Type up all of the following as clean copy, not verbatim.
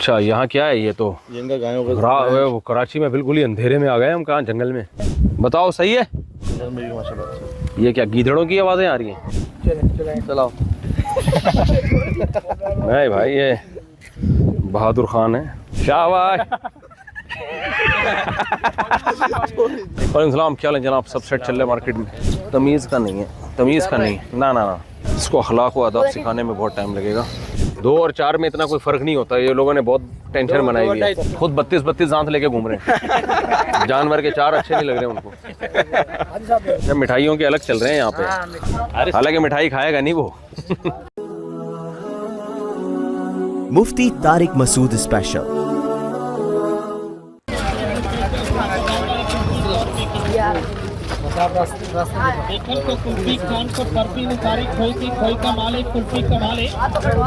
अच्छा, यहाँ क्या है? ये तो वो कराची में बिल्कुल ही अंधेरे में आ गए हम। कहाँ जंगल में? बताओ, सही है? ये क्या गीदड़ों की आवाज़ें आ रही हैं? चलाओ। नहीं भाई, ये बहादुर खान है। शाबाश। वालेकुम, क्या हाल है जनाब? सब सेट चल रहा है मार्केट में। तमीज़ का नहीं है, तमीज़ का नहीं है। ना, इसको अखलाक व अदब सिखाने में बहुत टाइम लगेगा। 2 और 4 में इतना कोई फ़र्क नहीं होता। ये लोगों ने बहुत टेंशन बनाई हुई है। खुद 32 दांत लेके घूम रहे हैं। जानवर के 4 अच्छे नहीं लग रहे उनको। जब मिठाइयों के अलग चल रहे हैं यहाँ पे। हालांकि मिठाई खाएगा नहीं वो। मुफ्ती तारिक मसूद स्पेशल।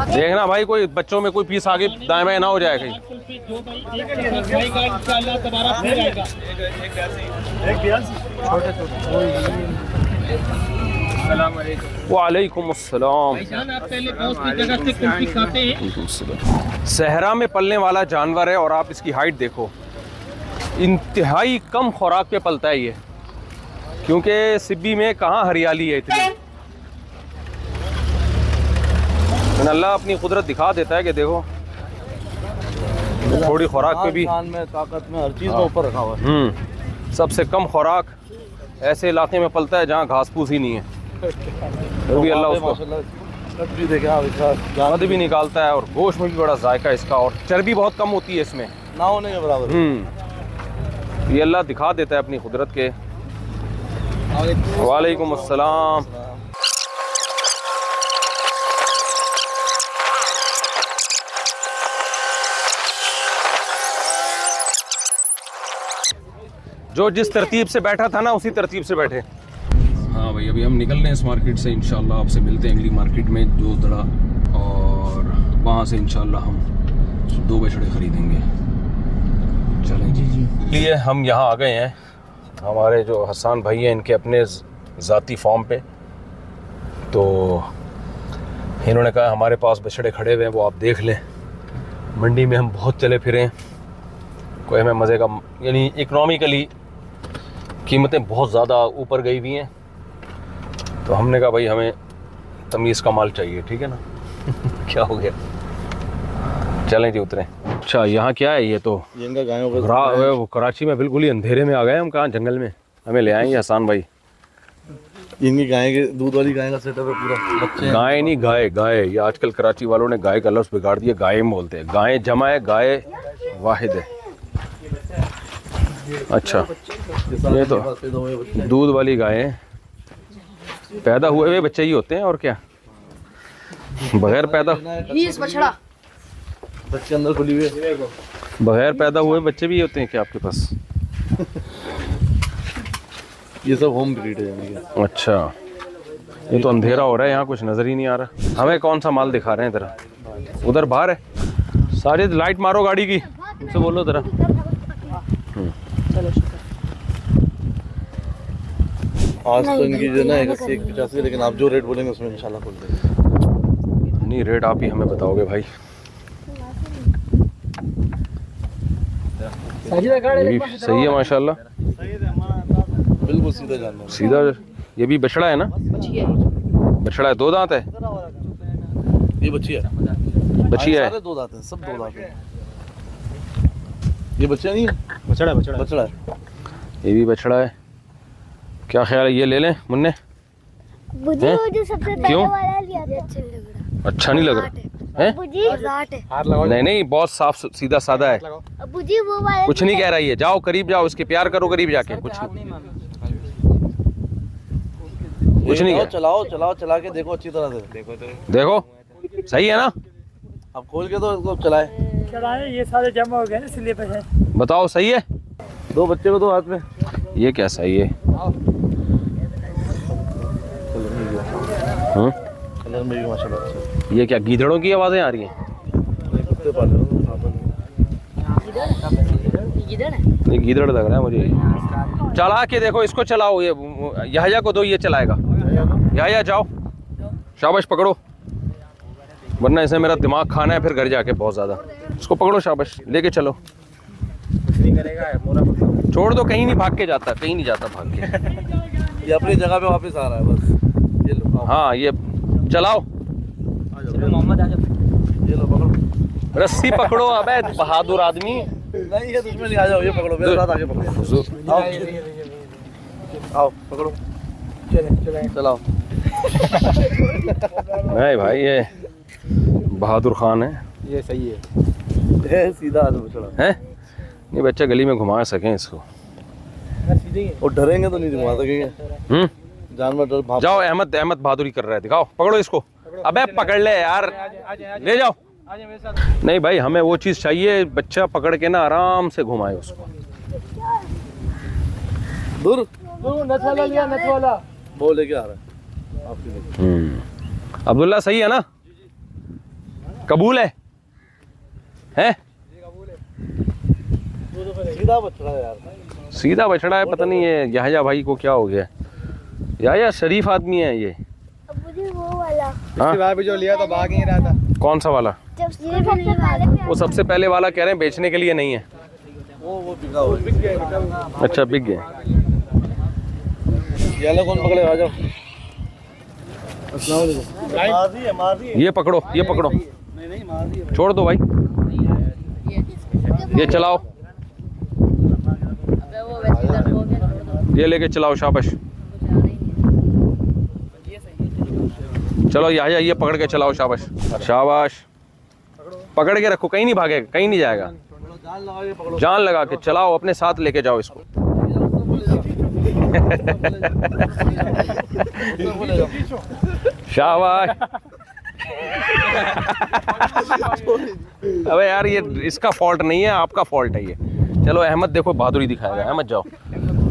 देखना भाई, कोई बच्चों में कोई पीस आगे दाएं बाएं ना हो जाए कहीं। वालेकुम अस्सलाम। सहरा में पलने वाला जानवर है और आप इसकी हाइट देखो, इंतहाई कम खुराक पे पलता है ये, क्योंकि सिब्बी में कहाँ हरियाली है इतनी। अल्लाह अपनी कुदरत दिखा देता है कि देखो थोड़ी खुराक पे भी में, ताकत में, हर चीज़ में ऊपर रखा हुआ है। सबसे कम खुराक ऐसे इलाके में पलता है जहाँ घास फूस ही नहीं है। तो भी अल्लाह उसको मद भी निकालता है और गोश्त में भी बड़ा जायका इसका, और चर्बी बहुत कम होती है इसमें, ना होने के बराबर। ये अल्लाह दिखा देता है अपनी कुदरत के। वालेकुम अस्सलाम। जो जिस तरतीब से बैठा था ना, उसी तरतीब से बैठे। हाँ भाई, अभी हम निकल रहे हैं इस मार्केट से। इंशाल्लाह आपसे मिलते हैं अगली मार्केट में, जो दड़ा, और वहाँ से इंशाल्लाह हम 2 बछड़े खरीदेंगे। चलें जी। इसलिए हम यहाँ आ गए हैं। हमारे जो हसन भाई हैं, इनके अपने ज़ाती फार्म पे, तो इन्होंने कहा हमारे पास बछड़े खड़े हुए हैं, वो आप देख लें। मंडी में हम बहुत चले फिरे, कोई हमें मज़े का, यानी इकनॉमिकली कीमतें बहुत ज़्यादा ऊपर गई हुई हैं, तो हमने कहा भाई हमें तमीज़ का माल चाहिए, ठीक है ना। क्या हो गया? चलें जी, उतरें। अच्छा, यहाँ क्या है? ये तो वो कराची में बिल्कुल ही अंधेरे में आ गए हम। कहाँ जंगल में? हमें ले आएंगे हसन भाई। इनकी गाय के दूध वाली गाय का सेटअप है पूरा। बच्चे गाय नहीं, गाय। ये आजकल कराची वालों ने गाय का लफ्ज़ बिगाड़ दिया, गाय में बोलते हैं। गाय जमा है, गाय वाहिद है। अच्छा, ये तो दूध वाली गायें, पैदा हुए हुए बच्चे ही होते हैं, और क्या? बगैर पैदा बच्चे अंदर खुली हुई, बगैर पैदा हुए बच्चे भी होते हैं क्या आपके पास? ये सब होम ब्रीड है। अच्छा, ये तो अंधेरा हो रहा है, यहाँ कुछ नज़र ही नहीं आ रहा। हमें कौन सा माल दिखा रहे हैं? जरा उधर बाहर है। सारे लाइट मारो गाड़ी की, उनसे बोलो जरा। आज तो इनकी जो ना 81 लेकिन आप जो रेट बोलेंगे उसमें इंशाल्लाह खोल देंगे। नहीं, रेट आप ही हमें बताओगे भाई। ये भी सही है माशाल्लाह, बिल्कुल सीधा जानवर, सीधा। ये भी बछड़ा है ना? बछड़ा है, 2 दांत है। ये बच्ची है, बछिया है। 2 दांत है, सब 2 दांत है। ये बच्चा नहीं है, बछड़ा है। ये भी बछड़ा है। क्या ख्याल है, ये ले लें मुन्ने? मुझे जो सबसे पहले वाला लिया था अच्छा नहीं लग रहा है? नहीं, बहुत साफ सीधा सादा है। अबूजी वो वाला कुछ नहीं कह रहा है। जाओ करीब जाओ, इसके प्यार करो करीब जाके। कुछ नहीं। चला के देखो अच्छी तरह से। देखो सही है ना? अब खोल के तो इसको चलाए। ये सारे जमा हो गए ना, इसलिए बताओ सही है? 2 बच्चे को 2 हाथ में। ये क्या सही है? कलर में भी माशाल्लाह। ये क्या गीदड़ों की आवाज़ें आ रही हैं? कुत्ते पाले ये गीदड़ लग रहा है मुझे। चला के देखो इसको, चलाओ। ये यहया को दो, ये चलाएगा। यहया जाओ, शाबाश, पकड़ो, वरना इसे मेरा दिमाग खाना है फिर घर जाके बहुत ज़्यादा। इसको पकड़ो, शाबाश, लेके चलो। छोड़ दो, कहीं नहीं भाग के जाता, कहीं नहीं जाता भाग के। ये अपनी जगह पे वापस आ रहा है बस। ये लो, आओ। हाँ, ये चलाओ, मोहम्मद आ जाओ। ये लो पकड़ो, रस्सी पकड़ो। अबे बहादुर आदमी। नहीं ये दुश्मन, आ जाओ, ये पकड़ो, मेरे साथ आगे पकड़ो। आओ आओ, पकड़ो, चलाओ। नहीं भाई, ये बहादुर खान है। ये सही है, सीधा आ जाओ, चलो। हैं? नहीं, बच्चा गली में घुमा सकें इसको। और डरेंगे तो नहीं घुमा सकेंगे, जानवर डर भाग। जाओ, अहमद बहादुरी कर रहा है, दिखाओ, पकड़ो इसको। अबे पकड़ ले यार, ले जाओ। नहीं भाई, हमें वो चीज़ चाहिए, बच्चा पकड़ के ना आराम से घुमाए उसको। दूर नथ वाला लिया, नथ वाला वो लेके आ रहा है आपके लिए। अब्दुल्ला सही है ना? कबूल है? हैं? सीधा बछड़ा है यार, सीधा बछड़ा है। पता नहीं ये याहया भाई को क्या हो गया। याहया शरीफ आदमी है ये। अब्बू जी वो वाला हाँ? भाई भी जो लिया तो भाग ही रहा था। कौन सा वाला? जब सबसे पहले वो सबसे पहले वाला कह रहे हैं बेचने के लिए नहीं है। वो बिका हुआ है। अच्छा, बिक गए। ये लो, कौन पकड़े, आ जाओ। ये पकड़ो, ये पकड़ो, छोड़ दो भाई, ये चलाओ, ये लेके चलाओ, शाबाश। चलो याहया, ये पकड़ के चलाओ, शाबाश शाबाश। पकड़ के रखो, कहीं नहीं भागेगा, कहीं नहीं जाएगा। जान लगा के चलाओ, अपने साथ लेके जाओ इसको। शाबाश। अबे यार, ये इसका फॉल्ट नहीं है, आपका फॉल्ट है ये। चलो अहमद देखो बहादुरी दिखाएगा। अहमद जाओ,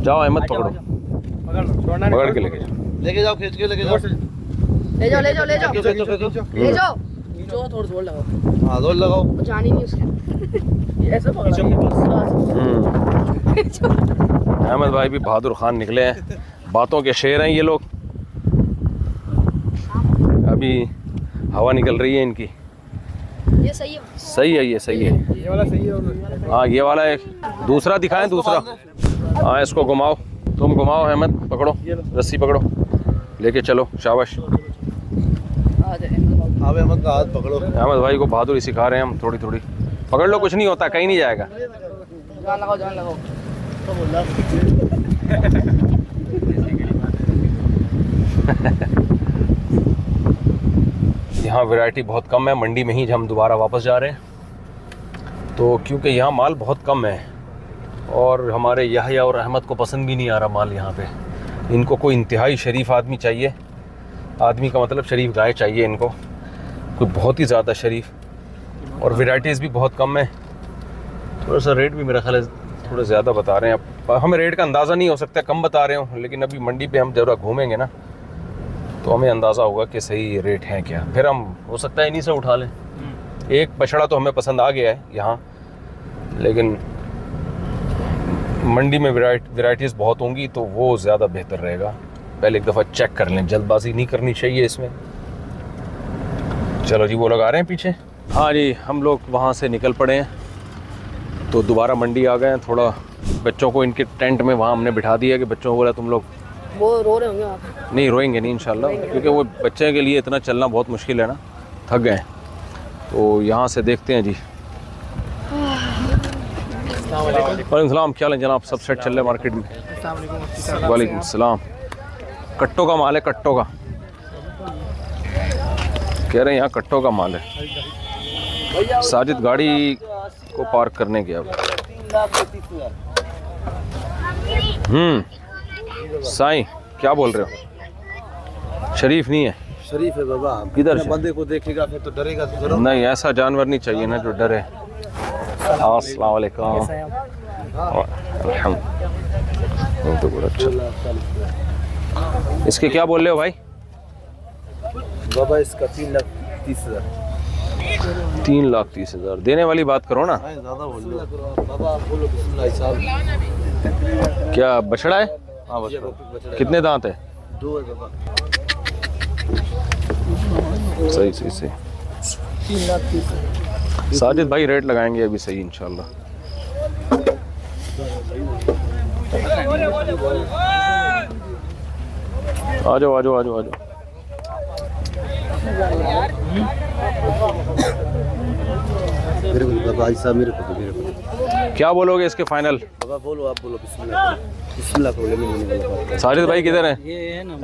जाओ अहमद, पकड़ो, पकड़ के लेके जाओ, लेके जाओ, खींच के लेके जाओ। ले जाओ, ले जाओ, ले जाओ, खींचो, खींचो, खींचो। ले जाओ। जो थोड़ा जोर लगाओ, हाँ, जोर लगाओ। जान ही नहीं उसके। ये ऐसा पकड़ा। अहमद भाई भी बहादुर खान निकले हैं, बातों के शेर हैं ये लोग। अभी हवा निकल रही है इनकी। ये सही है, सही है, ये सही है। ये वाला सही है। हाँ, ये वाला एक दूसरा दिखाएं, दूसरा। हाँ, इसको घुमाओ, तुम घुमाओ अहमद, पकड़ो, रस्सी पकड़ो, लेके चलो, शाबाश। आ जाए। हाँ, अहमद का हाथ पकड़ो। अहमद भाई को बहादुरी सिखा रहे हैं हम, थोड़ी थोड़ी। पकड़ लो, कुछ नहीं होता, कहीं नहीं जाएगा। जान लगाओ, जान लगाओ। यहाँ वैरायटी बहुत कम है, मंडी में ही हम दोबारा वापस जा रहे हैं। तो क्योंकि यहाँ माल बहुत कम है और हमारे याहया और अहमद को पसंद भी नहीं आ रहा माल यहाँ पे। इनको कोई इंतहाई शरीफ आदमी चाहिए। आदमी का मतलब शरीफ गाय चाहिए इनको, कोई बहुत ही ज़्यादा शरीफ। और वैरायटीज़ भी बहुत कम है। थोड़ा सा रेट भी मेरा ख्याल है थोड़ा ज़्यादा बता रहे हैं। अब हमें रेट का अंदाज़ा नहीं हो सकता, कम बता रहे हो, लेकिन अभी मंडी पे हम जरा घूमेंगे ना तो हमें अंदाज़ा होगा कि सही रेट है क्या। फिर हम हो सकता है इन्हीं से उठा लें। एक बछड़ा तो हमें पसंद आ गया है यहाँ, लेकिन मंडी में वैरायटीज़ बहुत होंगी तो वो ज़्यादा बेहतर रहेगा। पहले एक दफ़ा चेक कर लें, जल्दबाजी नहीं करनी चाहिए इसमें। चलो जी, वो लोग आ रहे हैं पीछे। हाँ जी, हम लोग वहाँ से निकल पड़े हैं तो दोबारा मंडी आ गए हैं। थोड़ा बच्चों को इनके टेंट में वहाँ हमने बिठा दिया कि बच्चों को बोला तुम लोग वो रो रहे होंगे आप। नहीं, रोएंगे नहीं इंशाल्लाह, क्योंकि वो बच्चे के लिए इतना चलना बहुत मुश्किल है ना, थक गए। तो यहाँ से देखते हैं जी। वालेकुम सलाम, क्या हाल है जनाब? सब सेट चल रहा है मार्केट में? वालेकुम सलाम। कट्टों का माल है, कट्टों का कह रहे हैं, यहाँ कट्टों का माल है। साजिद गाड़ी को पार्क करने गया। साईं क्या बोल रहे हो? शरीफ नहीं है? शरीफ है बाबा। किधर से? बंदे को देखेगा फिर तो डरेगा तो जरूर। नहीं, ऐसा जानवर नहीं चाहिए ना जो डरे। अस्सलाम वालेकुम। अल्हम्दुलिल्लाह, तो बड़ा अच्छा। इसके क्या बोल रहे हो भाई? बाबा इसका 3,30,000। 3,30,000 देने वाली बात करो ना। ज़्यादा बोल रहे हो बाबा, आप बोलो बिस्मिल्लाह साहब। क्या बछड़ा है? हाँ बस। कितने दांत है? 2 है बाबा। सही सही सही। 3,30,000। साजिद भाई रेट लगाएंगे अभी सही इंशाल्लाह। आ जाओ आ जाओ आ जाओ आ जाओ। मेरे को क्या बोलोगे इसके फाइनल? बाबा बोलो, आप बोलो। बिस्मिल्लाह बिस्मिल्लाह करो। साजिद भाई किधर है?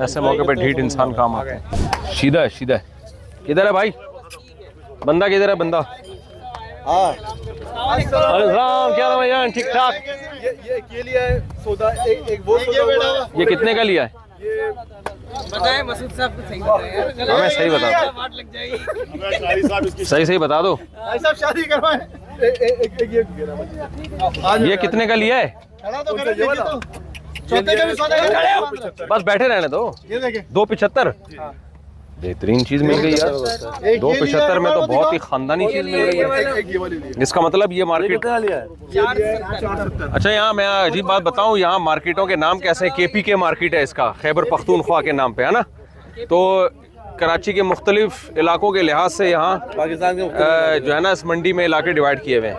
ऐसे मौके पे ढीठ इंसान काम आता है। सीधा है सीधा है। किधर है भाई? बंदा किधर है? बंदा हाँ क्या नाम है यार? ठीक ठाक। ये लिया है सौदा, एक वो सौदा हुआ। ये कितने का लिया है? बताए मसूद साहब को सही बताया। हमें सही बता दो, वाट लग जाएगी। सही सही बता दो। भाई साहब शादी करवाएं। ये कितने का लिया है? चौथे का भी सौदा कर। बस बैठे रहने दो। ये देखें 275 बेहतरीन चीज मिल गई यार। 275 में तो बहुत ही खानदानी चीज मिल गई है। इसका मतलब ये मार्केट। अच्छा यहाँ मैं अजीब बात बताऊँ, यहाँ मार्केटों के नाम कैसे हैं? KP के मार्केट है इसका, खैबर पख्तूनख्वा के नाम पे है ना। तो कराची के मुख्तलिफ इलाकों के लिहाज से यहाँ पाकिस्तान के जो है ना इस मंडी में इलाके डिवाइड किए हुए हैं।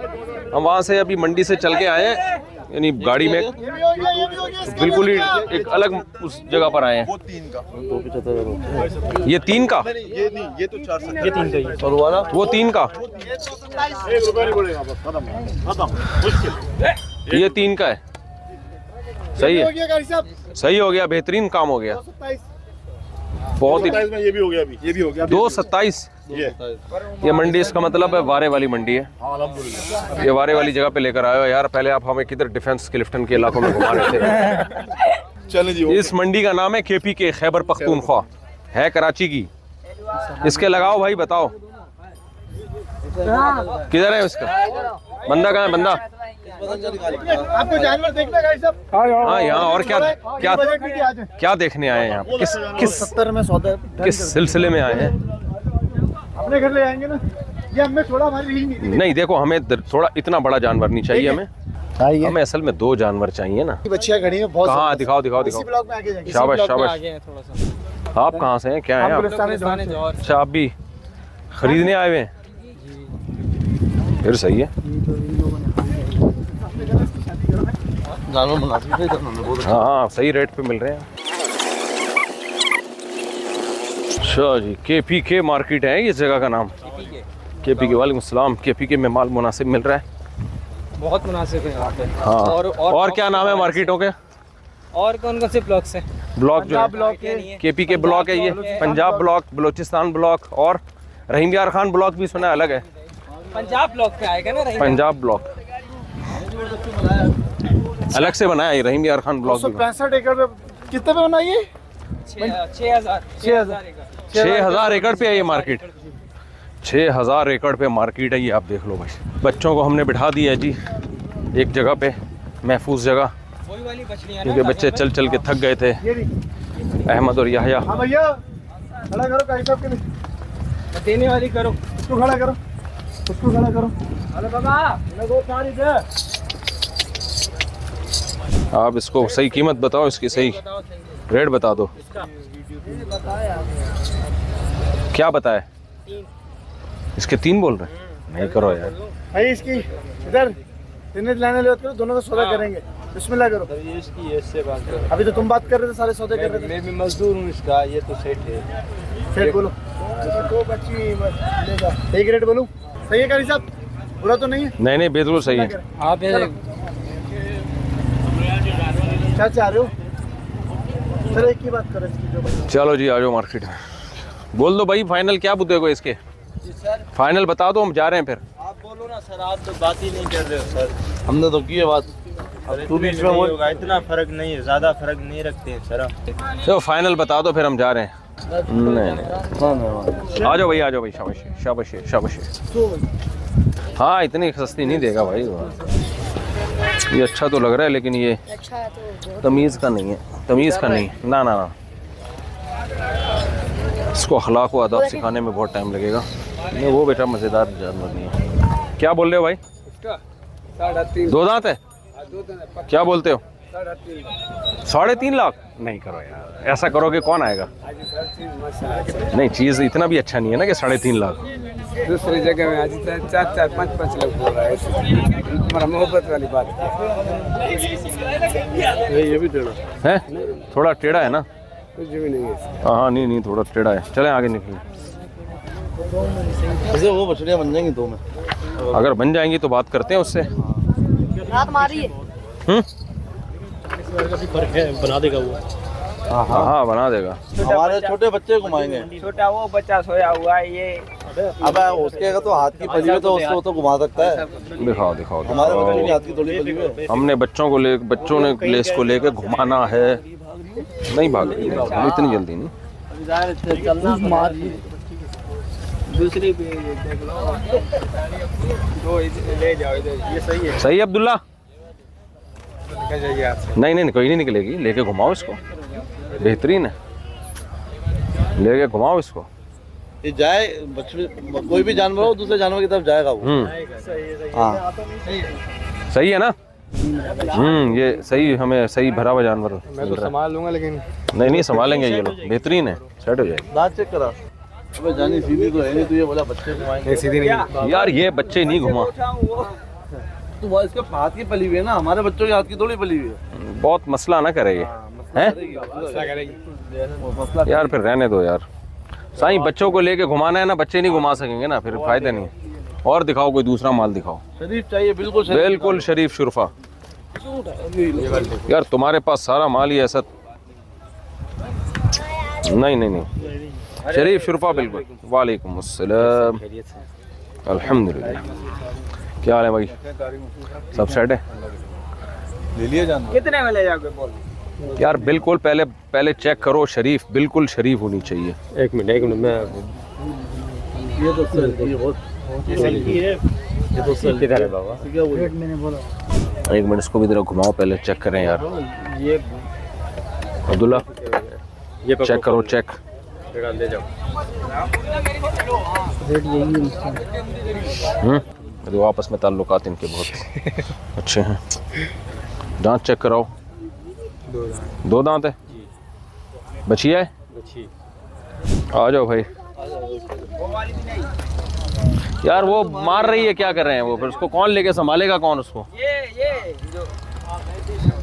हम वहाँ से अभी मंडी से चल के आए हैं, यानी गाड़ी में बिल्कुल ही एक अलग उस जगह पर आए हैं। वो 3 का। ये 3 का? ये नहीं, ये तो 4 ये 3 का ही। और वाला वो 3 का? ये 3 का है। सही है, सही हो गया, बेहतरीन काम हो गया। बहुत ही। ये भी हो गया, अभी ये भी हो गया। 227 ये मंडी, इसका मतलब है वारे वाली मंडी है। ये वारे वाली जगह पे लेकर आए हो यार। पहले आप हमें किधर डिफेंस क्लिफ्टन के इलाकों में घुमा रहे थे। चलें जी। इस मंडी का नाम है KP के, खैबर पख्तूनख्वा है, कराची की। इसके लगाओ भाई, बताओ किधर है इसका बंदा? कहाँ है बंदा? आपको जानवर देखना है साहब? हाँ यहाँ और क्या क्या क्या देखने आए हैं यहाँ? किस 70 में सौदा किस सिलसिले में आए हैं? अपने घर ले आएंगे ना। ये हमें थोड़ा हमारी रील नहीं थी। नहीं देखो, हमें थोड़ा इतना बड़ा जानवर नहीं चाहिए हमें। हमें असल में 2 जानवर चाहिए ना। बच्चियां खड़ी हैं बहुत। कहाँ? दिखाओ दिखाओ इसी दिखाओ। ब्लॉक में आगे जाएंगे। शाबाश शाबाश। आप कहाँ से हैं? क्या है आप? अच्छा आप भी खरीदने आए हुए हैं? फिर सही है। हाँ हाँ सही रेट पे मिल रहे हैं। अच्छा जी, KP के मार्केट है इस जगह का नाम? KP के। वालेकुम सलाम। KP के में माल मुनासिब मिल रहा है? बहुत मुनासिब है यहाँ पे। हाँ और क्या नाम है मार्केटों के? और कौन कौन से ब्लॉक्स हैं? ब्लॉक जो है ब्लॉक है। KP के ब्लॉक है, ये पंजाब ब्लॉक, बलोचिस्तान ब्लॉक और रहीम यार खान ब्लॉक भी सुना है, अलग है। पंजाब ब्लॉक पे आएगा ना रहीम? पंजाब ब्लॉक अलग से बनाया है, रहीम यार खान ब्लॉक भी। 265 एकड़ पे कितने पे बना ये? 6000 एकड़ पे है ये मार्केट। 6000 एकड़ पे मार्केट है ये, आप देख लो भाई। बच्चों को हमने बिठा दिया है जी एक जगह पे, महफूज जगह, वही वाली बछड़ियाँ क्योंकि बच्चे चल चल के थक गए थे, अहमद और याहया। हाँ भैया खड़ा करो काई साहब के लिए। देने वाली करो, उसको खड़ा करो, उसको खड़ा करो। अरे बाबा लगो सारी दे। आप इसको सही कीमत बताओ, इसकी सही रेट बता दो। क्या बताए? इसके 3 बोल रहे हैं? नहीं करो यार भाई इसकी इधर तीन लाने ले करो, दोनों का सौदा करेंगे। बिस्मिल्लाह करो। इसकी इससे बात करो। अभी तो तुम बात कर रहे थे, सारे सौदे कर रहे थे। मैं भी मजदूर हूँ इसका, ये तो सेठ है। सेठ बोलो। 2 बच्ची लेगा, एक रेट बोलूं? सही है कारी साहब? बुरा तो नहीं है? नहीं नहीं बिल्कुल सही है। आप क्या चाह रहे हो? सर एक ही बात करो इसकी जो भाई। चलो जी आ जाओ मार्केट में। बोल दो भाई फाइनल क्या बुद्धे को इसके? फाइनल बता दो, हम जा रहे हैं फिर। आप बोलो ना सर, आप तो बात ही नहीं कर रहे हो सर। हमने तो की है बात। अब तू बीच में होगा, इतना फर्क नहीं है, ज्यादा फर्क नहीं रखते हैं सर। तो फाइनल बता दो फिर हम जा रहे हैं। नहीं आ जाओ भाई, आ जाओ भाई। शाबाश शाबाश शाबाश। हाँ इतनी सस्ती नहीं देगा भाई। ये अच्छा तो लग रहा है लेकिन ये अच्छा है तो तमीज़ का नहीं है, तमीज़ का नहीं है। ना ना ना, इसको अखलाक व आदाब सिखाने में बहुत टाइम लगेगा। नहीं वो बेटा मज़ेदार जानवर नहीं है। क्या बोल रहे हो भाई? 2 दांत है? क्या बोलते हो? 3.5 लाख? नहीं करो यार, ऐसा करोगे कौन आएगा? नहीं, चीज़ इतना भी अच्छा नहीं है ना कि 3.5 लाख। दूसरी जगह में आज 4-4, 5-5 लोग बोल रहा है, हमारा मोहब्बत वाली बात ये भी टेढ़ा है, थोड़ा टेढ़ा है ना? कुछ भी नहीं है। हाँ नहीं थोड़ा टेढ़ा है। चलें आगे निकलें। वैसे वो मछलियाँ बन जाएंगी 2 में, अगर बन जाएंगी तो बात करते हैं उससे। बना देगा वो। हाँ बना देगा। हमारे छोटे बच्चे घुमाएंगे। छोटा वो बच्चा सोया हुआ है, ये अब उसके अगर तो हाथ की पली है तो उसको तो घुमा सकता है। दिखाओ हमारे बच्चे की हाथ की थोड़ी पली है। हमने बच्चों ने प्लेस को लेकर घुमाना है। नहीं भागेंगे इतनी जल्दी नहीं। दूसरी भी देख लो, दो ले जाओ इधर, ये सही है। सही है अब्दुल्ला? निकल जाइए यहाँ से। नहीं कोई नहीं निकलेगी, लेके घुमाओ इसको, बेहतरीन है, लेके घुमाओ इसको। ये जाए मछली, कोई भी जानवर हो दूसरे जानवर की तरफ जाएगा वो। हाँ सही है ना? ये सही, हमें सही भरा हुआ जानवर मैं तो संभाल लूंगा, लेकिन नहीं संभालेंगे ये लोग, बेहतरीन है, सेट हो जाएगी। दांत चेक करा। अबे जानी सीधी तो है नहीं, तो ये बोला बच्चे घुमाएंगे। सीधी नहीं यार ये बच्चे नहीं घुमा, तो वो इसके हाथ की पली हुई है ना, हमारे बच्चों के हाथ की थोड़ी पली हुई है। बहुत मसला ना करे ये, हैं? यार फिर रहने दो यार। साईं बच्चों को लेके घुमाना है ना, बच्चे नहीं घुमा सकेंगे ना, फिर फायदा नहीं। और दिखाओ, कोई दूसरा माल दिखाओ। शरीफ चाहिए, बिल्कुल शरीफ शुरफा। यार तुम्हारे पास सारा माल ही ऐसा नहीं शरीफ शुरफा बिल्कुल। वालेकुम अस्सलाम, अल्हम्दुलिल्लाह। क्या हाल है भाई, सब सेट है? ले लिए जाना। कितने में ले जाओगे बोल? यार बिल्कुल पहले चेक करो, शरीफ बिल्कुल शरीफ होनी चाहिए। एक मिनट मैं ये तो किधर है बाबा? एक मिनट इसको भी जरा घुमाओ, पहले चेक करें यार। ये अब्दुल्ला ये चेक करो, चेक। ले जाओ। तो आपस में ताल्लुकात इनके बहुत अच्छे हैं। दांत चेक कराओ। 2 दांत है, बचिया है। आ जाओ भाई। यार वो मार रही है, क्या कर रहे हैं वो? फिर उसको कौन लेके संभालेगा, कौन उसको?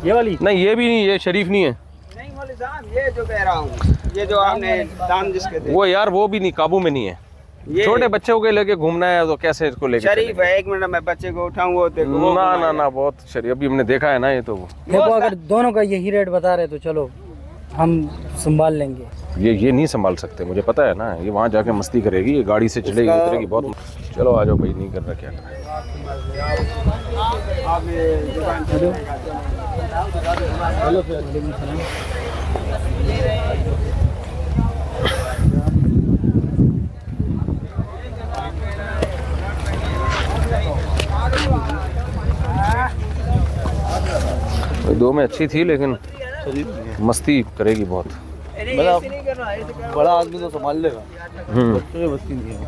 ये वाली नहीं, ये भी नहीं, ये शरीफ नहीं है। नहीं वाली दाम, ये जो कह रहा हूँ, ये जो आपने दाम जिसके दे, वो यार वो भी नहीं, काबू में नहीं है। छोटे बच्चों को लेके घूमना है तो कैसे इसको लेके शरीफ है। 1 मिनट मैं बच्चे को उठाऊं, वो देखो। ना बहुत शरीफ, अभी हमने देखा है ना ये तो। देखो अगर दोनों का यही रेट बता रहे तो चलो हम संभाल लेंगे। ये नहीं संभाल सकते, मुझे पता है ना। ये वहाँ जाके मस्ती करेगी, ये गाड़ी से चलेगी उतरेगी बहुत। चलो आ जाओ भाई, नहीं कर रहा क्या करें। दो में अच्छी थी, लेकिन मस्ती करेगी बहुत। बड़ा आदमी तो संभाल लेगा, बच्चों की मस्ती नहीं है।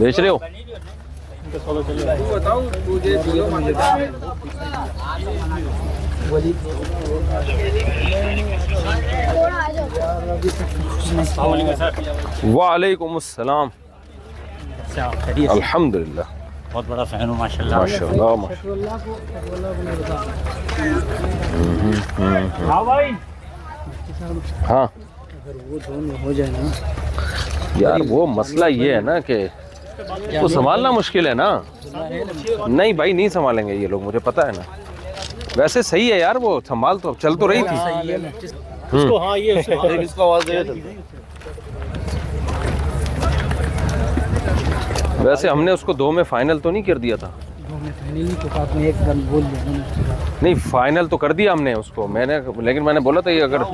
बेच रहे हो? बताओ तुझे दियो वालेकुम अस्सलाम। अल्हम्दुलिल्लाह, बहुत बड़ा फैन हूँ माशाल्लाह। माशाल्लाह। हाँ भाई, हाँ अगर वो दोनों हो जाए ना यार, वो मसला ये है ना कि उसको संभालना मुश्किल है ना। नहीं भाई, नहीं संभालेंगे ये लोग, मुझे पता है ना। वैसे सही है यार, वो संभाल तो चल तो रही थी। इसको हाँ ये इसको आवाज दे। वैसे हमने उसको 2 में फाइनल तो नहीं कर दिया था? तो आपने एक बार बोल दिया ना। नहीं, फाइनल तो कर दिया हमने उसको, लेकिन मैंने बोला था ये अगर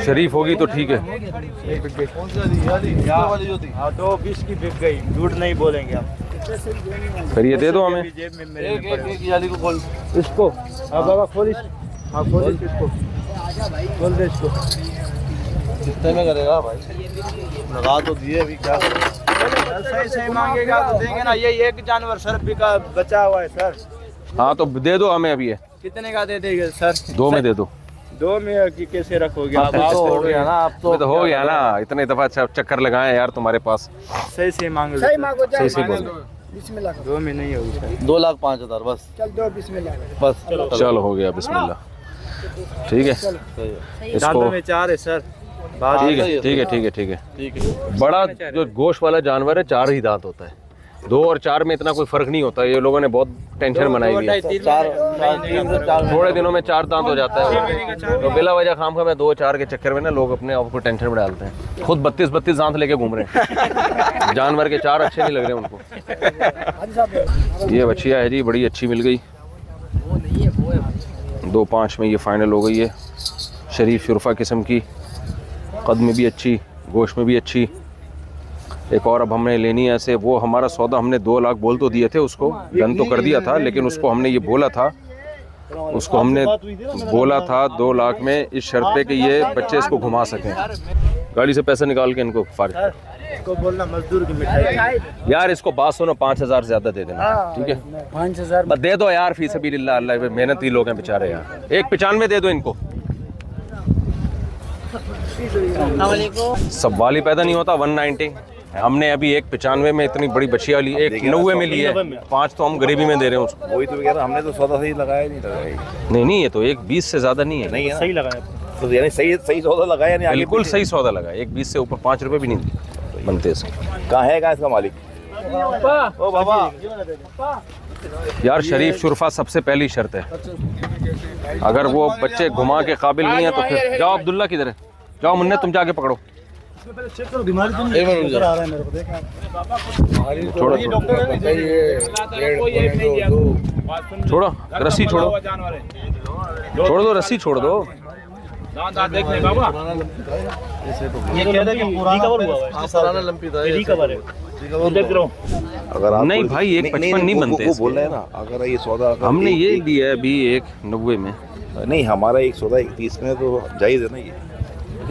शरीफ होगी तो ठीक है। हाँ, तो 20 की बिक गई, झूठ नहीं बोलेंगे हम। फिर ये दे दो हमें। जेब में मेरे एक जाली को खोल, इसको। हाँ बाबा खोल इसको, खोल दे इसको। कितने में करेगा भाई? लगा तो दिए, अभी क्या सही मांगेगा तो देंगे ना। ये एक जानवर सर बिका बचा हुआ है सर। हाँ तो दे दो हमें अभी ये। कितने का दे देंगे सर? 2 में दे दो। 2 में कि कैसे रखोगे आप? तो हो गया ना, आप तो हो गया ना, इतने दफा चक्कर लगाए यार तुम्हारे पास। सही से मांगो। सही से बोलो। 2 में नहीं होगी सर। 2,05,000 बस। बस चलो हो गया, बिस्मिल्लाह। ठीक है, इसको दांतों में 4 है सर। ठीक है ठीक है ठीक है ठीक है। ठीक है। बड़ा जो गोश्त वाला जानवर है 4 ही दांत होता है, 2 और 4 में इतना कोई फर्क नहीं होता। ये लोगों ने बहुत टेंशन बनाई हुई है। 4 थोड़े दिनों में 4 दांत हो जाता है, तो बिला वजह खाम खा मैं 2-4 के चक्कर में ना लोग अपने आप को टेंशन में डालते हैं। खुद 32-32 दांत लेके घूम रहे हैं। जानवर के 4 अच्छे नहीं लग रहे उनको। ये बछिया है जी, बड़ी अच्छी मिल गई। 2.5 में ये फाइनल हो गई है। शरीफ शुरफा किस्म की, कद में भी अच्छी, गोश्त में भी अच्छी। एक और अब हमने लेनी है ऐसे। वो हमारा सौदा हमने 2 लाख बोल तो दिए थे, उसको डन तो कर दिया था, लेकिन उसको हमने ये बोला था, उसको हमने बोला था 2 लाख में, इस शर्त पे कि ये बच्चे इसको घुमा सकें। गाड़ी से पैसे निकाल के इनको फाड़। इसको बोलना मजदूर की मिठाई। यार इसको बात सुनो, 5,000 ज़्यादा दे देना, ठीक है? 5,000 बस दे दो यार, फी सबीलिल्लाह, अल्लाह मेहनती लोग हैं बेचारे यार। 1.95 दे दो इनको। सब वाली पैदा नहीं होता। 190 हमने अभी 1.95 में इतनी बड़ी बछिया ली, 1.90 में ली है। 5 तो हम गरीबी में दे रहे हैं उसको। वही तो कह रहा, हमने तो सौदा सही लगाया नहीं लगाया। नहीं, ये तो 1.20 से ज़्यादा नहीं है। नहीं है सही लगाया तो, यानी सही सौदा लगाया नहीं। बिल्कुल सही सौदा लगा। 1.20 से ऊपर 5 रुपये भी नहीं बनते इसके। कहाँ है इसका मालिक? ओ बाबा यार शरीफ शुरफा सबसे पहली शर्त है। अगर वो बच्चे घुमा के काबिल नहीं है तो फिर जाओ। अब्दुल्ला किधर है? जाओ मुन्ने, तुम जाके पकड़ो। छोड़ो छोड़ो, रस्सी छोड़ो, छोड़ दो रस्सी, छोड़ दो। देखने बाबा ये कह रहा है कि पूरा कवर हुआ है। सालाना लंपी था, ये कवर है। देख रहा हूं। अगर आप नहीं भाई 1.55 नहीं बनते। वो बोल रहे हैं ना, अगर ये सौदा हमने ये लिया है अभी 1.90 में। नहीं, हमारा एक सौदा 31 में तो जायज़ है ना। ये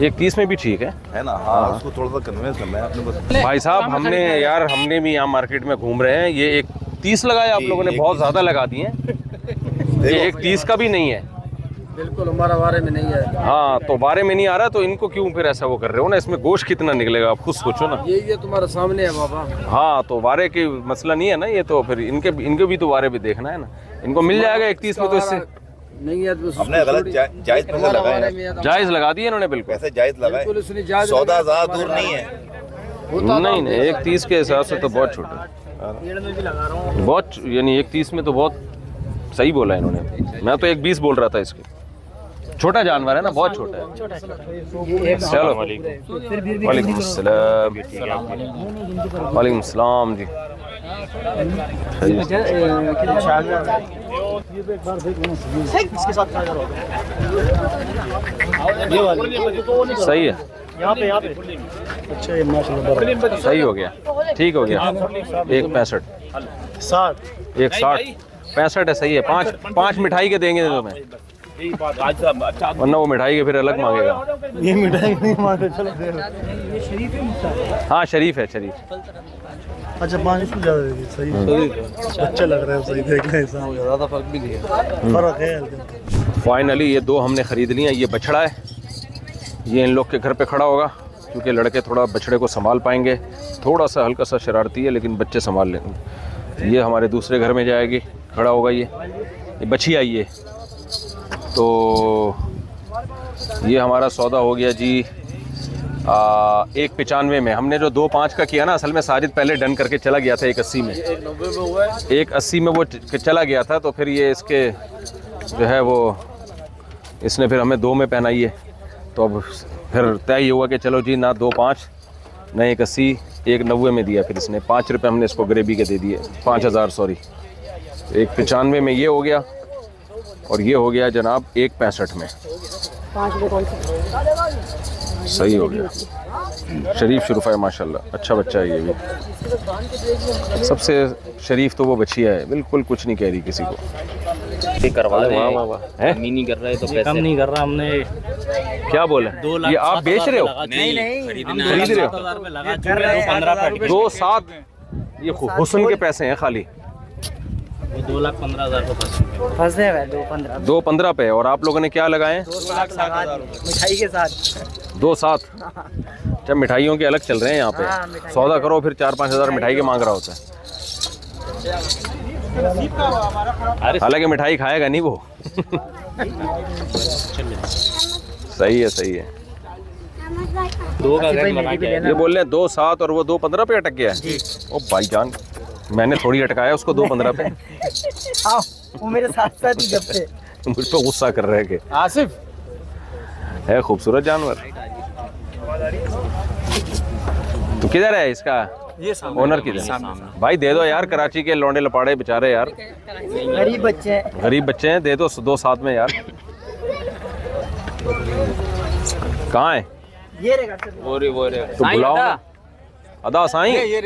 1.30 में भी ठीक है ना? हाँ, उसको थोड़ा सा कन्विंस करना है आपने बस। भाई साहब। हमने भी यहाँ मार्केट में घूम रहे हैं। ये 1.30 लगाया आप लोगों ने, बहुत ज़्यादा लगा दिए हैं। ये 1.30 का भी नहीं है, बिल्कुल हमारा बारे में नहीं है। हाँ, तो बारे में नहीं आ रहा तो इनको क्यों फिर ऐसा वो कर रहे हो ना? इसमें गोश्त कितना निकलेगा आप खुद सोचो ना। ये तुम्हारे सामने है बाबा। हाँ, तो वारे की मसला नहीं है ना ये, तो फिर इनके भी तो वारे भी देखना है ना। इनको मिल जाएगा 31 में, तो इससे नहीं है तो हमने गलत जायज़ पैसे लगाए, जायज़ लगा दिए इन्होंने। बिल्कुल पैसे जायज़ लगाए, सौदा ज़्यादा दूर नहीं है। नहीं, 1.30 के हिसाब से तो बहुत छोटे, बहुत, यानी 1.30 में तो बहुत सही बोला इन्होंने। मैं तो 1.20 बोल रहा था इसके। छोटा जानवर है ना, बहुत छोटा है। चलो, वालेकुम अस्सलाम। वालेकुम अस्सलाम जी। सही है, यहाँ पे अच्छा ये माशाल्लाह सही हो गया, ठीक हो गया। 1.65 1.60 65 है, सही है। 5 मिठाई के देंगे तुम्हें, वरना वो मिठाई के फिर अलग मांगेगा। ये मिठाई नहीं मांगे। चलो हाँ शरीफ है, शरीफ। अच्छा 5 से ज़्यादा दे दी। सही अच्छा लग रहा है। सही देख रहे हैं, ज़्यादा फर्क भी नहीं है, फर्क है। फाइनली ये 2 हमने ख़रीद लिए हैं। ये बछड़ा है, ये इन लोग के घर पे खड़ा होगा, क्योंकि लड़के थोड़ा बछड़े को संभाल पाएंगे। थोड़ा सा हल्का सा शरारती है, लेकिन बच्चे संभाल लेंगे। ये हमारे दूसरे घर में जाएगी, खड़ा होगा। ये बछी आई है। तो ये हमारा सौदा हो गया जी 1.95 में। हमने जो 2.5 का किया ना, असल में साजिद पहले डन करके चला गया था 1.80 में। 1.80 में वो चला गया था, तो फिर ये इसके जो है वो इसने फिर हमें 2 में पहनाई है। तो अब फिर तय हुआ कि चलो जी, ना 2.5 ना 1.80, 1.90 में दिया। फिर इसने 5 रुपये हमने इसको गरीबी के दे दिए, 5,000 सॉरी। 1.95 में ये हो गया, और ये हो गया जनाब 1.65 में। सही हो गया। शरीफ शुरफा है माशाल्लाह, अच्छा बच्चा है ये भी। सबसे शरीफ तो वो बच्चिया है, बिल्कुल कुछ नहीं कह रही किसी को। करवा वाह वाह वाह, है कम नहीं कर रहा है तो पैसे कम नहीं कर रहा हमने। क्या बोला? ये आप बेच रहे हो? नहीं खरीद रहे हो? 2.7 ये हुस्न के पैसे हैं खाली। वो 2,15,000 रुपये फंसे हुए 2,15 2,15 पे। और आप लोगों ने क्या लगाए? 2,60,000 मिठाई के साथ। 2,700। जब मिठाइयों के अलग चल रहे हैं यहाँ पे। सौदा करो फिर 4-5 हज़ार मिठाई के मांग रहा होता है। हालांकि मिठाई खाएगा नहीं वो। सही है, सही है। 2 का रेट बना के ये बोल रहे हैं 2,700 और वो 2,15 पे अटक गया है। ओ भाईजान, मैंने थोड़ी अटकाया उसको 2,15 पे। आओ, वो मेरे साथ साथ ही जब से मुझ पे गुस्सा कर रहे हैं कि आसिफ है खूबसूरत जानवर। तो किधर है इसका ओनर? किधर? भाई दे दो यार, कराची के लौंडे लपाड़े बेचारे यार, गरीब बच्चे हैं। गरीब बच्चे हैं, दे दो 2,700 में यार। कहाँ है? ये रे वो रे तो बुलाओ अदा साईं। ये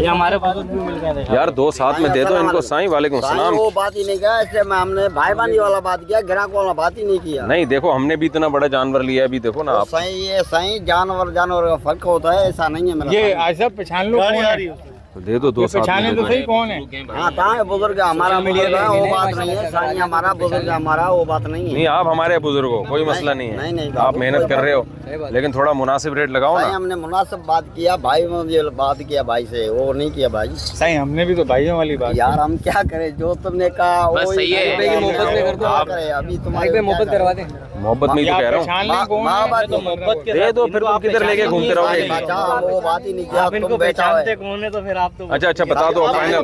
हमारे पास भी मिल गए थे यार 2,700 में दे दो इनको साईं। वालेकुम सलाम। वो बात ही नहीं किया, इससे मैं हमने भाईबानी वाला बात किया, ग्राहक वाला बात ही नहीं किया। नहीं देखो, हमने भी इतना बड़ा जानवर लिया है, अभी देखो ना आप। सही ये सही जानवर का फर्क होता है, ऐसा नहीं है मेरा। ये आसिफ पहचान लो कौन है? तो दे दो 2,700 पहचाने तो सही कौन है? हाँ कहाँ है बुजुर्ग? हमारा बुजुर्ग है, वो बात नहीं है। साईं हमारा बुजुर्ग है, हमारा वो बात नहीं है। नहीं, आप हमारे बुजुर्ग हो, कोई मसला नहीं है। नहीं, आप मेहनत कर रहे हो, लेकिन थोड़ा मुनासिब रेट लगाओ साईं ना। हमने मुनासिब बात किया, भाई मुझे बात किया भाई से, वो नहीं किया भाई। सही, हमने भी तो भाइयों वाली बात। यार हम क्या करें, जो तुमने कहा बस सही है। मोहब्बत में कर दो। अभी तुम्हारे मोहब्बत करवा दें। मोहब्बत में ही तो कह रहा हूँ। पहचान लें कौन है? तो मोहब्बत के दे दो फिर, तुम किधर लेके घूमते रहोगे? वो बात ही नहीं किया। आप इनको तुम बैठा हुआ है। पहचानते कौन है तो फिर आप तो अच्छा बता दो फाइनल।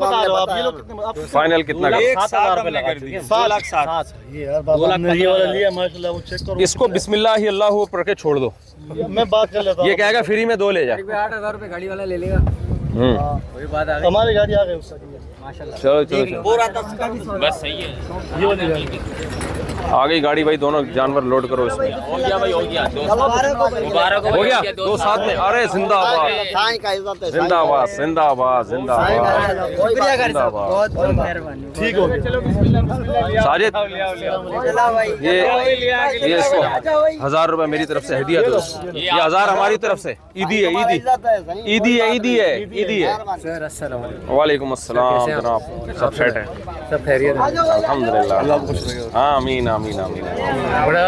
फाइनल कितना का? 1,700 हमने कर दिया। 2,700 ये यार बाबा हमने ये वाला लिया माशाल्लाह, वो चेक करो। इसको बिस्मिल्लाह ही अल्लाह पढ़ के छोड़ दो। मैं बात कर लेता हूँ। ये कहेगा फ्री में 2 ले जा। 8,000 रुपए गाड़ी वाला ले लेगा। वही बात आ गई हमारी गाड़ी आ गई उससे। माशाल्लाह। चलो बस सही है। आ गई गाड़ी भाई, दोनों जानवर लोड करो इसमें। हो गया भाई, हो गया। मुबारक हो गया 2,700 में। अरे जिंदाबाद, साईं का इज्जत है। जिंदाबाद, जिंदाबाद, जिंदाबाद, जिंदाबाद। बहुत बहुत मेहरबानी। ठीक हो गया। साजिद, ये इसको 1,000 रुपए मेरी तरफ से हदिया दो। ये 1,000 हमारी तरफ से। ईदी है, ईदी ईदी है, ईदी है, ईदी है। सर अस्सलाम वालेकुम। वालेकुम अस्सलाम जनाब, सब सेट है सब खैरियत है? अल्हम्दुलिल्लाह। हाँ आमीन आमीन आमीन। बड़ा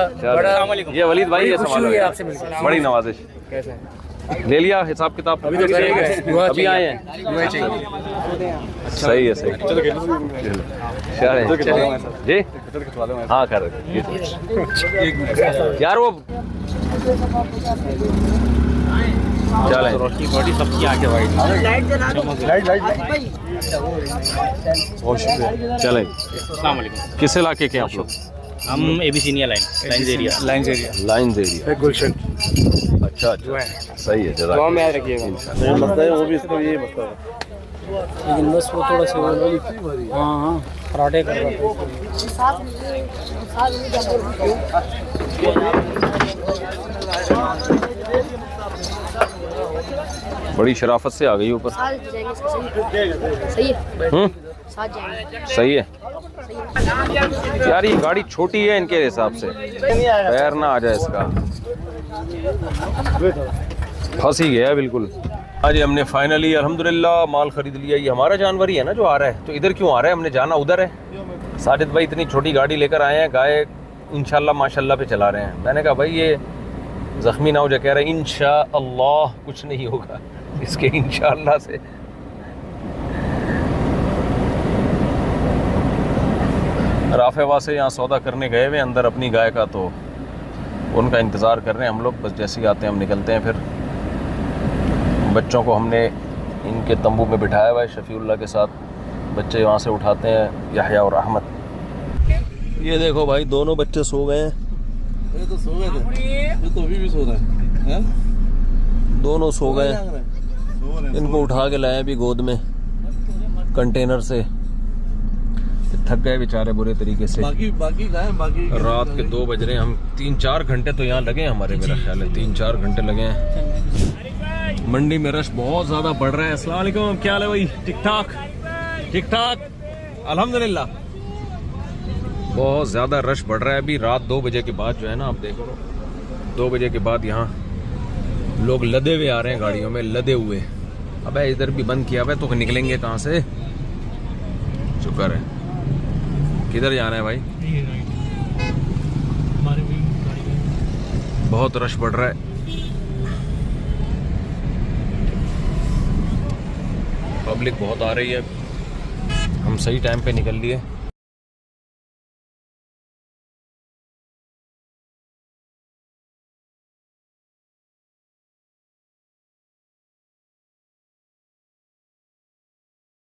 ये वलीद भाई ये खुशी हुई आपसे मिलकर। बड़ी नवाजिश। कैसे हैं? ले लिया हिसाब किताब? अभी तो करेंगे। अभी आए हैं। सही है, सही है। जी हाँ कर यार वो चले रोटी रोटी सबकी आके भाई। चले। अस्सलाम वालेकुम। किस इलाके के आप लोग? हम Abyssinia line area. Lines area. Gulshan. अच्छा सही है। दुआ में याद रखिएगा। लगता है वो भी इसको ये मतलब लेकिन बस वो थोड़ा सा हाँ पराठे कर रहा बड़ी शराफत से आ गई ऊपर। सही है। साथ जाएंगे। सही है यार, ये गाड़ी छोटी है इनके हिसाब से, पैर ना आ जाए इसका। फंस ही गया बिल्कुल। आज हमने फाइनली अल्हम्दुलिल्लाह माल खरीद लिया। ये हमारा जानवर ही है ना जो आ रहा है, तो इधर क्यों आ रहा है? हमने जाना उधर है। साजिद भाई इतनी छोटी गाड़ी लेकर आए हैं, गाय इंशाल्लाह माशाल्लाह पे चला रहे हैं। मैंने कहा भाई ये ज़ख्मी ना हो जाए, कह रहे हैं इंशाअल्लाह कुछ नहीं होगा इसके इंशाअल्लाह से। राफेवा से यहाँ सौदा करने गए हुए अंदर अपनी गाय का, तो उनका इंतज़ार कर रहे हैं हम लोग। बस जैसे ही आते हैं हम निकलते हैं। फिर बच्चों को हमने इनके तंबू में बिठाया हुआ है शफीउल्लाह के साथ। बच्चे वहाँ से उठाते हैं, याह्या और अहमद। ये देखो भाई दोनों बच्चे सो गए हैं। ये तो सो गए थे, ये तो अभी भी सो रहा है। दोनों सो गए। इनको उठा के लाए अभी गोद में कंटेनर से। थक गए बेचारे बुरे तरीके से। बाकी गाय बाकी रात के 2 बज रहे हैं। हम 3-4 घंटे तो यहाँ लगे हैं हमारे, मेरा ख्याल है 3-4 घंटे लगे हैं। मंडी में रश बहुत ज़्यादा बढ़ रहा है। अस्सलाम वालेकुम, क्या हाल है भाई? ठीक ठाक ठीक ठाक अल्हम्दुलिल्लाह। बहुत ज़्यादा रश बढ़ रहा है अभी रात 2 बजे के बाद जो है ना, आप देखो 2 बजे के बाद यहाँ लोग लदे हुए आ रहे हैं गाड़ियों में, लदे हुए। अबे इधर भी बंद किया हुआ है, तो निकलेंगे कहाँ से? शुक्र है। किधर जाना है भाई? बहुत रश पड़ रहा है। पब्लिक बहुत आ रही है। हम सही टाइम पे निकल लिए।